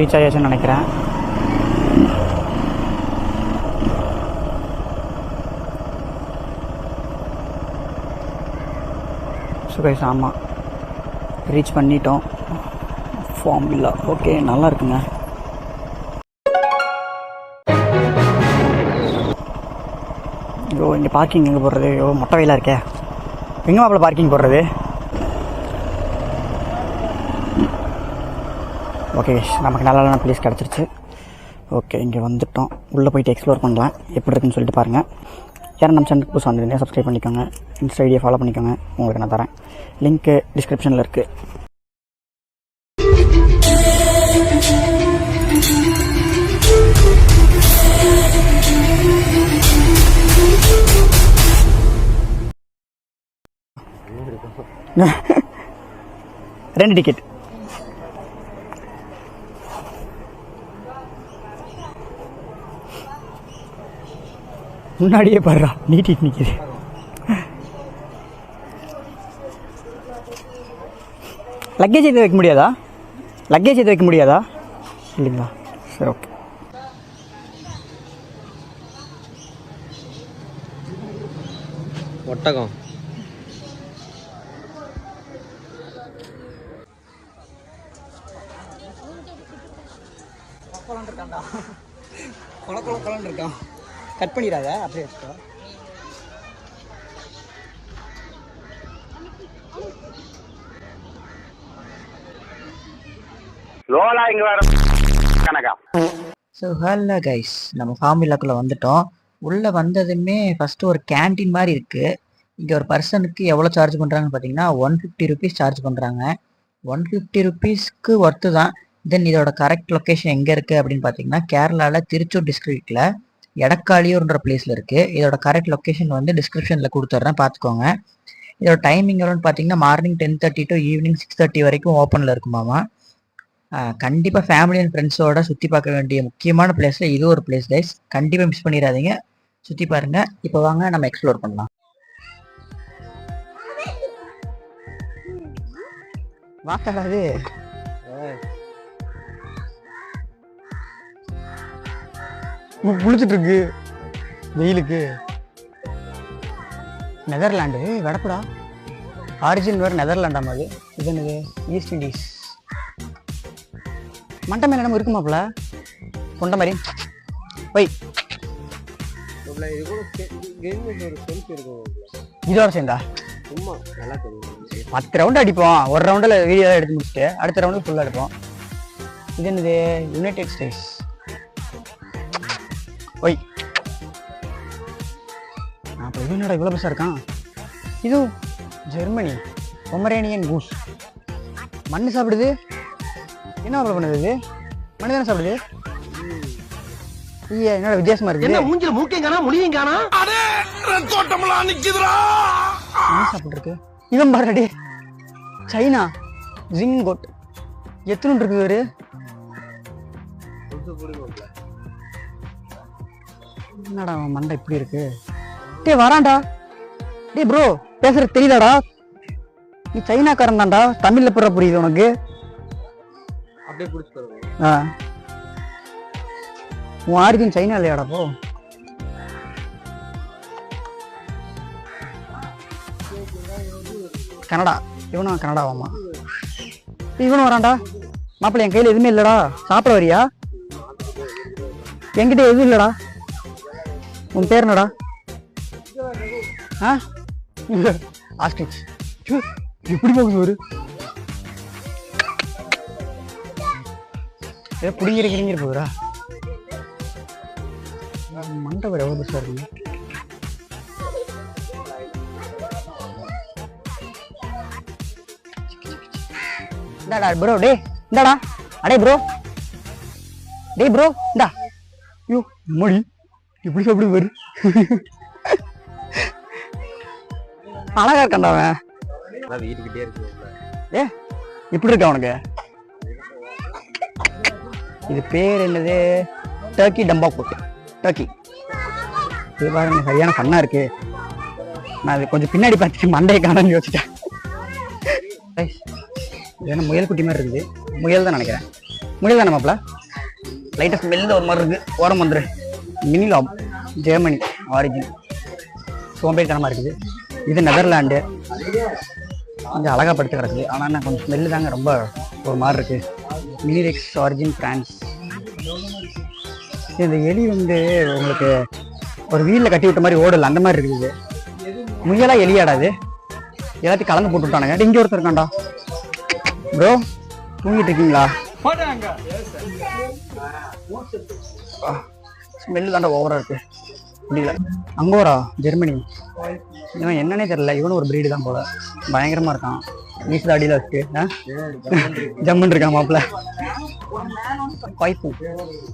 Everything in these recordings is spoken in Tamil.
ரீச் ஆயாச்சுன்னு நினைக்கிறேன். சுகைஸ் ஆமாம் ரீச் பண்ணிட்டோம். ஃபார்ம் வில்லா ஓகே, நல்லா இருக்குங்க. ஐயோ இங்கே பார்க்கிங் எங்கே போடுறது? ஐயோ மொட்டை வெயிலாக இருக்கே, எங்கே மாப்பிள்ள பார்க்கிங் போடுறது? ஓகே நமக்கு நல்ல ப்ளேஸ் கிடச்சிருச்சு. ஓகே இங்கே வந்துவிட்டோம். உள்ளே போய்ட்டு எக்ஸ்ப்ளோர் பண்ணலாம் எப்படி இருக்குன்னு சொல்லிட்டு பாருங்கள். யாரும் நம்ம சேனலுக்கு புதுசாக வந்துருந்தீங்க சப்ஸ்கிரைப் பண்ணிக்கோங்க, இன்ஸ்டா ஐடியை ஃபாலோ பண்ணிக்கோங்க. உங்களுக்கு நான் தரேன், லிங்க்கு டிஸ்கிரிப்ஷனில் இருக்குது. ரெண்டு டிக்கெட். முன்னாடியே பாடுறா நீட்டிட்டு நிற்கிது. லக்கேஜ் எதுவும் வைக்க முடியாதா? லக்கேஜ் எதுவும் வைக்க முடியாதா? இல்லைங்களா? சரி ஓகே. ஒட்டகம் கொலன்னு இருக்கான். கட் பண்ணிடாத, அப்படியே வச்சுக்கோ. ஸோ ஹலோ கைஸ், நம்ம ஃபார்ம் வில்லாக்குள்ளே வந்துட்டோம். உள்ளே வந்ததுமே ஃபஸ்ட்டு ஒரு கேன்டீன் மாதிரி இருக்குது. இங்கே ஒரு பர்சனுக்கு எவ்வளோ சார்ஜ் பண்ணுறாங்கன்னு பார்த்தீங்கன்னா 150 ருபீஸ் சார்ஜ் பண்ணுறாங்க. 150 ருபீஸ்க்கு ஒர்த்து தான். தென் இதோட கரெக்ட் லொக்கேஷன் எங்கே இருக்குது அப்படின்னு பார்த்தீங்கன்னா கேரளாவில் திருச்சூர் டிஸ்ட்ரிக்டில் எடக்காளியூர்ன்ற பிளேஸில் இருக்குது. இதோட கரெக்ட் லொக்கேஷன் வந்து டிஸ்கிரிப்ஷனில் கொடுத்துட்றேன், பார்த்துக்கோங்க. இதோட டைமிங் எவ்வளோன்னு பார்த்தீங்கன்னா மார்னிங் 10:30 டு ஈவினிங் 6:30 வரைக்கும் ஓப்பனில் இருக்குமாமா. கண்டிப்பாக ஃபேமிலி அண்ட் ஃப்ரெண்ட்ஸோட சுற்றி பார்க்க வேண்டிய முக்கியமான பிளேஸில் இது ஒரு பிளேஸ் கைஸ். கண்டிப்பாக மிஸ் பண்ணிடாதீங்க, சுற்றி பாருங்கள். இப்போ வாங்க நம்ம எக்ஸ்ப்ளோர் பண்ணலாம். வாக்காடாது குளிச்சுட்டு இருக்கு வெயிலுக்கு. நெதர்லாண்டு வடப்புடா, ஆரிஜின் வேறு நெதர்லாண்டாம். அது இது என்னது? East Indies. மண்டை மேலே நம்ம இருக்குமாப்ல கொண்ட மாதிரி போய் இதோட சேர்ந்தா 10 ரவுண்டு அடிப்போம். ஒரு ரவுண்டில் வீடியோ எடுத்து முடிச்சுட்டு அடுத்த ரவுண்டு ஃபுல்லாக எடுப்போம். இது என்னது? United states. ஒய் அப்போ இது என்னடா இவ்வளோ பெருசாக இருக்கான்? இது ஜெர்மனி பொமரேனியன் கூஸ். மண் சாப்பிடுது. என்ன அவ்வளோ பண்ணுது? இது மண் தானே சாப்பிடுது. ஐயா என்னோட வித்தியாசமா இருக்கு. என்ன மூஞ்சில மூக்கைங்கானா முடியுங்கானா? அடே தோட்டம்லாம் நிக்குதுடா. என்ன சாப்பிட்டு இருக்கு இவன் பாருடே? சைனா ஜிங்கோட். எத்தனை இருக்கு இவரு? என்னடா மண்டை இப்படி இருக்கு? டே வரான்டா. டே ப்ரோ பேசுறது தெரியுதாடா? நீ சைனாக்காரன் தான்டா. தமிழ்ல புற புரியுது உனக்கு? உன் ஆரிஜின் சைனா இல்லையாடா? போ கனடா. இவனும் கனடாவாமா. இவனும் வரான்டா. மாப்பிள்ளை என் கையில் எதுவுமே இல்லைடா, சாப்பிட வரியா? என்கிட்ட எதுவும் இல்லைடா. உன் பேர் என்னடா? ஆஸ்ட்ரிச். எப்படி போகுது ஒரு ஏதோ புடிங்கிற போகுதா? மண்டபம் எவ்வளோ பெருசாக இருக்கு. இந்தாடா ப்ரோ. டே இந்தாடா. அடே ப்ரோ. டே ப்ரோ இந்தா. ஐயோ மொழி இப்படி சாப்பிடு பாரு. அழகா இருக்கான்டா அவன். வீட்டுக்கிட்டே இருக்கு. ஏ இப்படி இருக்கா உனக்கு? இது பேர் என்னது? டர்க்கி டம்பா போட்டு டர்க்கி. இது பாருங்க சரியான ஃபன்னா இருக்கு. நான் அது கொஞ்சம் பின்னாடி பார்த்துட்டு மண்டையை காணான்னு யோசிச்சிட்டேன். ஏன்னா முயல் குட்டி மாதிரி இருக்குது. முயல் தான் நினைக்கிறேன். முடியல நம்மள லைட்டாக ஸ்மெல்ல ஒரு மாதிரி இருக்கு. ஓரம் வந்துரு. மினிலாப் ஜெர்மனி ஆரிஜின். சோம்பேறித்தனமாக இருக்குது. இது நெதர்லாண்டு. கொஞ்சம் அழகாக படுத்து கிடக்குது. ஆனால் நான் கொஞ்சம் ஸ்மெல்லு தாங்க ரொம்ப ஒரு மாதிரி இருக்கு. மினிரெக்ஸ் ஆரிஜின் பிரான்ஸ். இந்த எலி வந்து உங்களுக்கு ஒரு வீலில் கட்டி விட்ட மாதிரி ஓடல அந்த மாதிரி இருக்குது. முயலா எலியாடாது எல்லாத்தையும் கலந்து போட்டு விட்டானுங்க. இங்கே ஒருத்தர் இருக்காண்டா. ப்ரோ தூங்கிட்டு இருக்கீங்களா? ஸ்மெல்லு தாண்டா ஓவரா இருக்கு. முடியல. Angora Germany. இவன் என்னன்னே தெரியல. இவனும் ஒரு பிரீடு தான் போல. பயங்கரமா இருக்கான். வீசுல அடியில வச்சுட்டு ஜம்முன்னு இருக்கான் மாப்பிள்ள.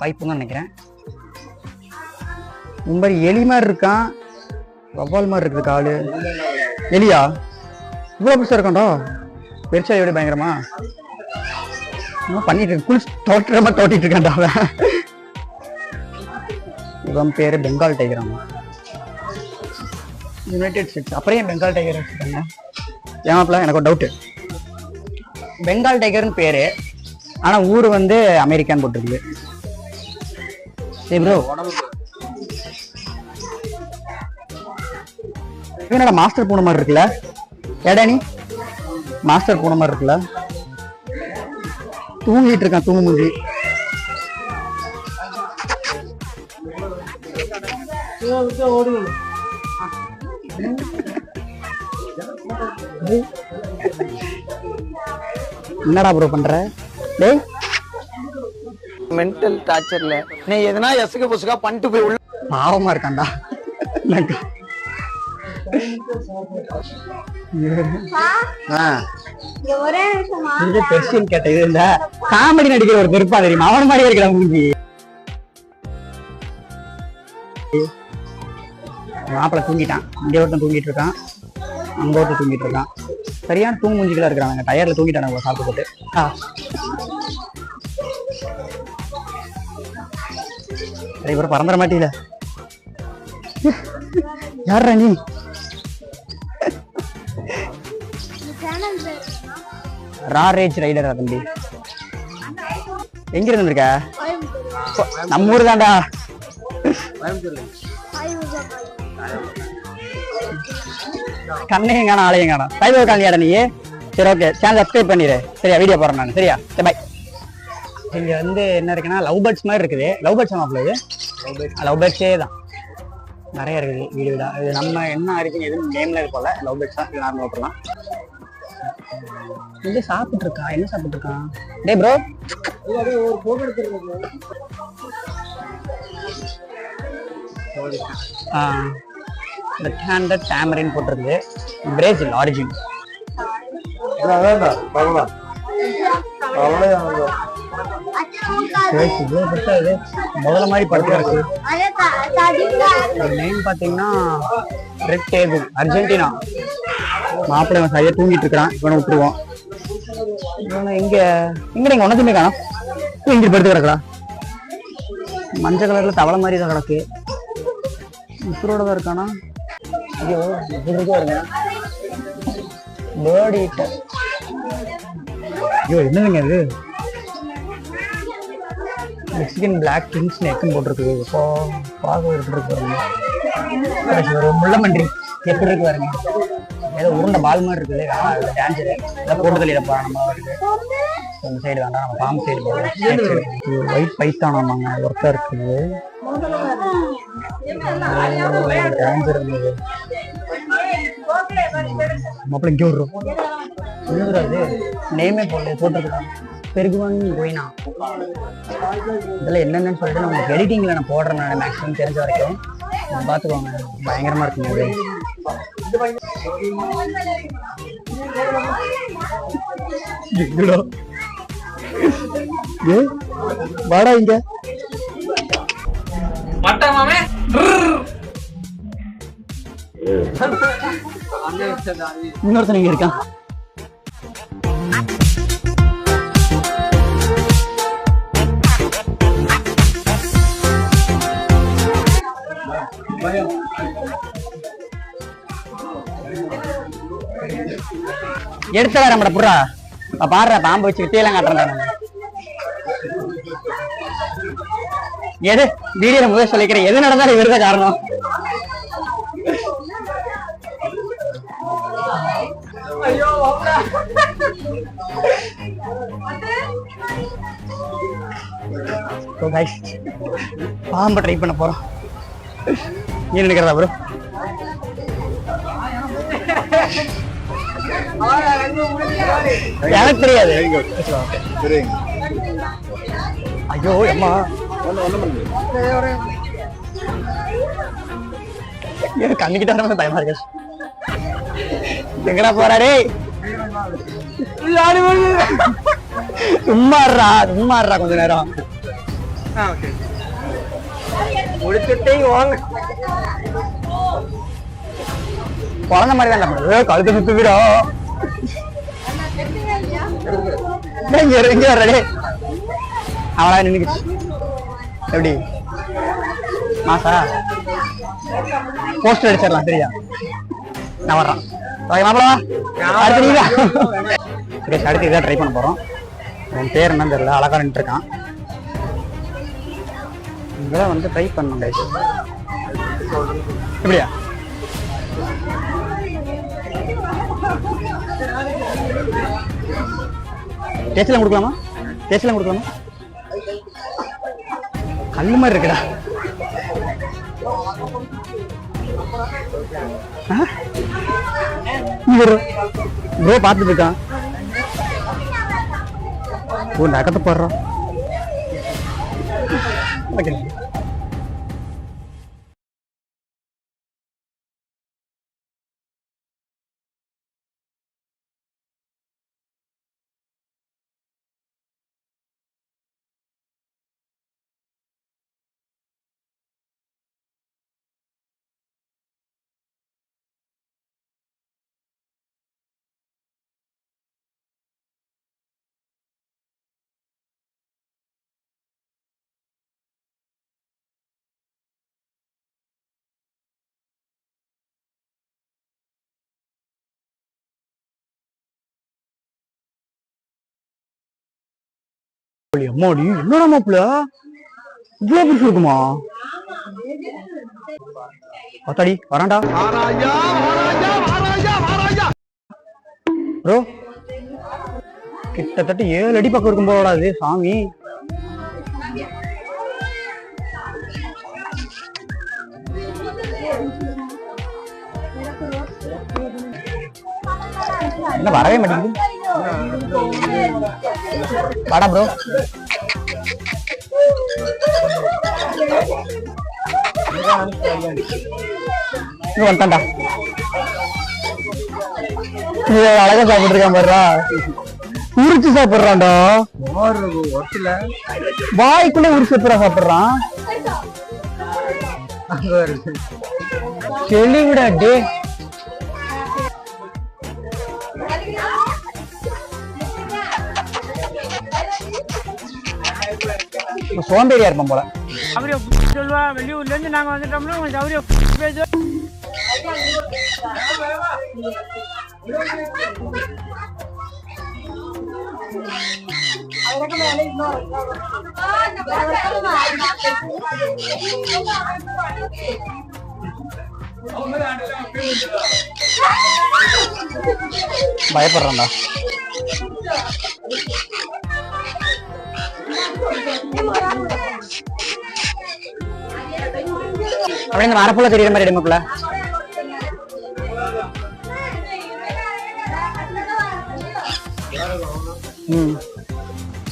காய்ப்புன்னு நினைக்கிறேன். இந்த மாதிரி எலி மாதிரி இருக்கான். வவ்வால் மாதிரி இருக்குது காலு. எலியா இவ்வளவு பெருசா இருக்கான்டா. பெருசா எப்படி பயங்கரமா பண்ணிட்டு தோற்றமா தோட்டிட்டு இருக்கான்டா அவன். இவன் பேரு பெங்கால் டைகர். United states. அப்புறம் ஏன் பெங்கால் டைகர் வச்சுருக்காங்க? ஏமாப்பில எனக்கு ஒரு டவுட்டு. பெங்கால் டைகர்னு பேரு, ஆனா ஊர் வந்து அமெரிக்கான்னு போட்டிருக்கு. சரி ப்ரோ, என்னடா மாஸ்டர் பூனை மாதிரி இருக்குல்ல? ஏடா நீ மாஸ்டர் பூனை மாதிரி இருக்குல்ல? தூங்கிட்டு இருக்கான். தூங்கு மூஞ்சி. என்னடா ப்ரோ பண்ற? டேய் மென்டல் டார்ச்சர்ல நீ எதனா எசுக புசுகா பண்ணிட்டு போய் உள்ள பாவமா இருக்கான்டா. கேட்ட இது இல்ல காமெடி நடிக்கிற ஒரு பெருப்பா தெரியுமா? அவன் மாதிரியே இருக்கிற மூஞ்சி. மாப்பிள்ள தூங்கிட்டான். இங்க ஒருத்தன் தூங்கிட்டு இருக்கான். அங்க ஒருத்தன் தூங்கிட்டு இருக்கான். சரியான தூங்கு மூஞ்சிகளா இருக்கிறாங்க. டயர்ல தூங்கிட்டானுங்க சாப்பிட்டு போட்டு. இவரை பறந்துட மாட்டீல. யாரா நீ? ராரேஜ் ரைடரா தம்பி? எங்க இருந்திருக்க? நம்ம ஊரு தான்டா. கண்ணையும் காணும் ஆளையும் காணும். சைபர் காலியாடா நீ? சரி ஓகே, சேனல் சப்ஸ்கிரைப் பண்ணிடு. சரியா? வீடியோ போறேன் நான். சரியா? சரி பாய். இங்க வந்து என்ன இருக்குன்னா லவ் பேர்ட்ஸ் மாதிரி இருக்குது. லவ் பேர்ட்ஸ் மாப்பிள்ள இது? லவ் பேர்ட்ஸே தான் நிறைய இருக்குது. வீடு வீடா. இது நம்ம என்ன இருக்குன்னு எதுவும் நேம்ல இது போல. லவ் பேர்ட்ஸ் தான். இது நார்மலா போடலாம். இது சாப்பிட்டு இருக்கா? என்ன சாப்பிட்டு இருக்கான்? டே ப்ரோ, டேமரின் போட்டிருக்கு. Brazil origin. முதல்ல மாதிரி படுத்து நேம் பாத்தீங்கன்னா ரெட் டேபிள் அர்ஜென்டினா. மாப்பிள்ளை சரியா தூங்கிட்டு இருக்கிறான். இவனை விட்டுருவோம். எங்க நீங்க ஒன்னதுமே காணும். இங்க படுத்து கிடக்குறா. மஞ்சள் கலர்ல தவளை மாதிரி தான் கிடக்கு. உசுரோட தான் இருக்கானா? ஐயோ வருங்க. Bird eater. ஐயோ என்னதுங்க இது? மெக்சிகன் பிளாக் கிங் ஸ்னேக்னு போட்டிருக்கு. இப்போ பார்க்க எப்படி இருக்கு பாருங்க. ஒரு முள்ளமன்றி எப்படி இருக்கு பாருங்க. ஏதோ உருண்ட பால் மாதிரி இருக்குது. டான்ஸ் ஏதாவது போட்டு தள்ளிட போறோம் நம்ம. அந்த சைடு வேண்டாம், நம்ம பாம்பு சைடு போகலாம். ஒயிட் பைத்தானாமாங்க ஒர்க்கா இருக்குது. டான்ஸ் இருந்தது. மாப்பிள்ள இங்கே விடுறோம். என்னது நேமே போட்டுருக்காங்க. பெருகுவன் கோயினா. இதெல்லாம் என்னென்னு சொல்லிட்டு நான் உங்களுக்கு எடிட்டிங்ல நான் போடுறேன். நான் மேக்ஸிமம் தெரிஞ்ச வரைக்கும் பார்த்துக்கோங்க. பயங்கரமா இருக்குங்க அது. வாடா இங்க. இன்னொருத்தன் இங்க இருக்கான். எடுத்த வேற நம்மட புறா பாடுற பாம்பு வச்சு வித்தியெல்லாம் காட்டுறேன். எது வீடியோல முதல் சொல்லிக்கிறேன், எது நடந்தாலும் இவருதான் காரணம். பாம்ப ட்ரை பண்ண போறோம். நீ நினைக்கிறதா ப்ரோ? எனக்கு தெரியாது. ஐயோ அம்மா கண்ணுக்கிட்ட வர பயமா இருக்கு. எங்கடா போறாடே? சும்மாடுறா சும்மாடுறா கொஞ்ச நேரம் முடிச்சுட்டே வாங்க. குழந்தை மாதிரி தான் கழுத்து சுத்து விடா. இங்க வர்றடே அவளா நின்னுக்கு எப்படி மாசா போஸ்டர் அடிச்சிடலாம். சரியா நான் வர்றேன். அடுத்து இதான் ட்ரை பண்ண போறோம். என் பேர் என்னன்னு தெரியல, அழகா நின்று இருக்கான். இதெல்லாம் வந்து ட்ரை பண்ணணும் கைஸ். எப்படியா டேஸ்ட்லாம் கொடுக்கலாமா? டேஸ்ட்லாம் கொடுக்கலாமா? கல்லு மாதிரி இருக்குடா. ப்ரோ பார்த்துட்டு இருக்கான். ஓ நகத்தை போடுறோம். அம்மாடி என்னடா மாப்பிள்ள இவ்வளவு பிடிச்சி இருக்குமா? அத்தாடி வரான்டா ப்ரோ. கிட்டத்தட்ட 7 அடி பக்கம் இருக்கும் போலடா இது சாமி. என்ன வரவே மாட்டேங்குது. வாடா ப்ரோ. வந்துட்டான்டா. அழகா சாப்பிட்டு இருக்கான் பாருடா. உரிச்சு சாப்பிடுறான்டா. வாய்க்குள்ள உரிச்சு எப்படா சாப்பிடுறான்? செளி விட டே. சோம்பேறியா இருப்போம் போல. சொல்லுவா வெளியூர்ல இருந்து நாங்க வந்துட்டோம்னா அவரே பேச. பயப்படுறான்டா. அப்படியே இந்த மரப்புல தெரியுற மாதிரி எடுமாப்புல.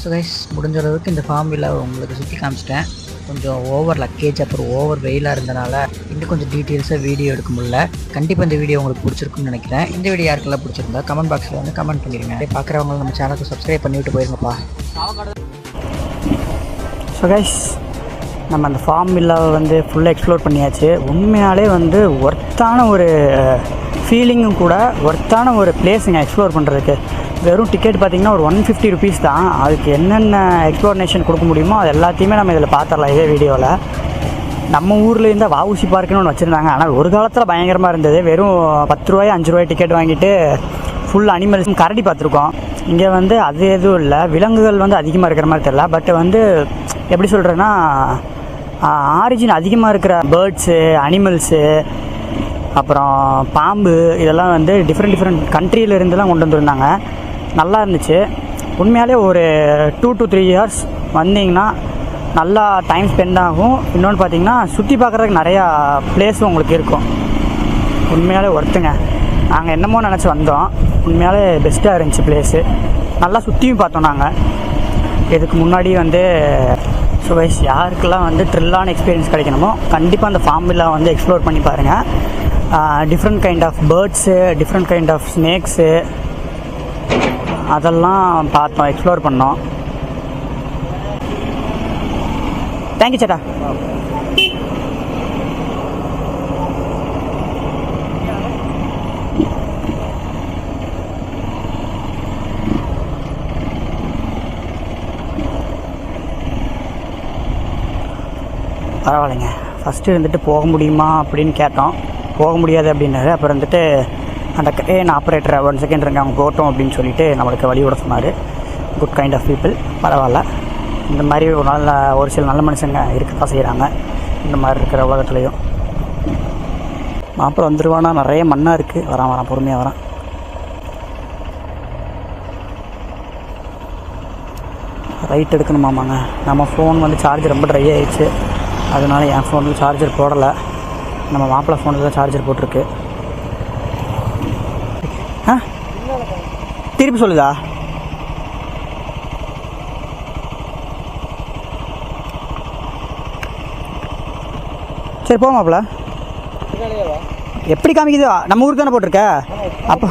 ஸோ கைஸ் முடிஞ்ச அளவுக்கு இந்த ஃபார்ம் வில்லா உங்களுக்கு சுற்றி காமிச்சிட்டேன். கொஞ்சம் ஓவர் லக்கேஜ் அப்புறம் ஓவர் வெயிலாக இருந்தனால இன்னும் கொஞ்சம் டீட்டெயில்ஸாக வீடியோ எடுக்க முடியல. கண்டிப்பாக இந்த வீடியோ உங்களுக்கு பிடிச்சிருக்குன்னு நினைக்கிறேன். இந்த வீடியோ யாருக்கெல்லாம் பிடிச்சிருந்தா கமெண்ட் பாக்ஸில் வந்து கமெண்ட் பண்ணிடுங்க. அப்படியே பார்க்குறவங்க நம்ம சேனலுக்கு சப்ஸ்கிரைப் பண்ணிவிட்டு போயிருங்கப்பா. ஸோ கைஸ் நம்ம அந்த ஃபார்ம் வில்லாவை வந்து ஃபுல்லாக எக்ஸ்ப்ளோர் பண்ணியாச்சு. உண்மையாலே வந்து ஒர்த்தான ஒரு ஃபீலிங்கும் கூட, ஒர்த்தான ஒரு பிளேஸுங்க எக்ஸ்ப்ளோர் பண்ணுறதுக்கு. வெறும் டிக்கெட் பார்த்திங்கன்னா ஒரு 150 ருபீஸ் தான். அதுக்கு என்னென்ன எக்ஸ்ப்ளோர்னேஷன் கொடுக்க முடியுமோ அது எல்லாத்தையுமே நம்ம இதில் பார்த்துடலாம் இதே வீடியோவில். நம்ம ஊரில் இருந்தால் வஉசி பார்க்குன்னு ஒன்று வச்சுருந்தாங்க. ஆனால் ஒரு காலத்தில் பயங்கரமாக இருந்தது. வெறும் 10 ரூபாய் 5 ரூபாய் டிக்கெட் வாங்கிட்டு ஃபுல் அனிமல்ஸும் கரடி பார்த்துருக்கோம். இங்கே வந்து அது எதுவும் இல்லை, விலங்குகள் வந்து அதிகமாக இருக்கிற மாதிரி தெரியல. பட் வந்து எப்படி சொல்கிறேன்னா ஆரிஜின் அதிகமாக இருக்கிற பேர்ட்ஸு, அனிமல்ஸு, அப்புறம் பாம்பு, இதெல்லாம் வந்து டிஃப்ரெண்ட் கண்ட்ரியிலேருந்துலாம் கொண்டு வந்துருந்தாங்க. நல்லா இருந்துச்சு உண்மையாலே. ஒரு 2 to 3 years வந்தீங்கன்னா நல்லா டைம் ஸ்பெண்ட் ஆகும். இன்னொன்று பார்த்தீங்கன்னா சுற்றி பார்க்குறதுக்கு நிறையா பிளேஸும் உங்களுக்கு இருக்கும். உண்மையாலே ஒர்த்துங்க. நாங்கள் என்னமோ நினச்சி வந்தோம், உண்மையாலே பெஸ்ட்டாக இருந்துச்சு பிளேஸு. நல்லா சுற்றியும் பார்த்தோம் நாங்கள். இதுக்கு முன்னாடி வந்து ஸோ வைஸ் யாருக்கெல்லாம் வந்து த்ரில்லான எக்ஸ்பீரியன்ஸ் கிடைக்கணுமோ கண்டிப்பாக அந்த ஃபார்ம் வில்லா வந்து எக்ஸ்ப்ளோர் பண்ணி பாருங்கள். Different kind of birds, different kind of snakes, அதெல்லாம் பார்த்தோம், எக்ஸ்ப்ளோர் பண்ணோம். தேங்க்யூ சேட்டா. பரவாயில்லைங்க. ஃபஸ்ட்டு இருந்துட்டு போக முடியுமா அப்படின்னு கேட்டோம். போக முடியாது அப்படின்னாரு. அப்புறம் வந்துட்டு அந்த ஆப்ரேட்டரை 1 செகண்ட் இருங்க அவங்க போட்டோம் அப்படின்னு சொல்லிட்டு நம்மளுக்கு வழி விட சொன்னார். Good kind of people. பரவாயில்ல. இந்த மாதிரி ஒரு சில நல்ல மனுஷங்க இருக்கத்தான் செய்கிறாங்க இந்த மாதிரி இருக்கிற உலகத்துலேயும். மாப்பிள்ளை வந்துடுவானா? நிறைய மண்ணாக இருக்குது. வரான் பொறுமையாக வரான். ரைட் எடுக்கணுமாமாங்க. நம்ம ஃபோன் வந்து சார்ஜர் ரொம்ப ட்ரை ஆகிடுச்சு. அதனால என் ஃபோனில் சார்ஜர் போடலை. நம்ம மாப்பிள்ளை ஃபோனில் தான் சார்ஜர் போட்டிருக்கு. திருப்பி சொல்லுதா? சரி போ மாப்பிள்ளை. எப்படி காமிக்குது? நம்ம ஊருக்கு தானே போட்டிருக்க? அப்போ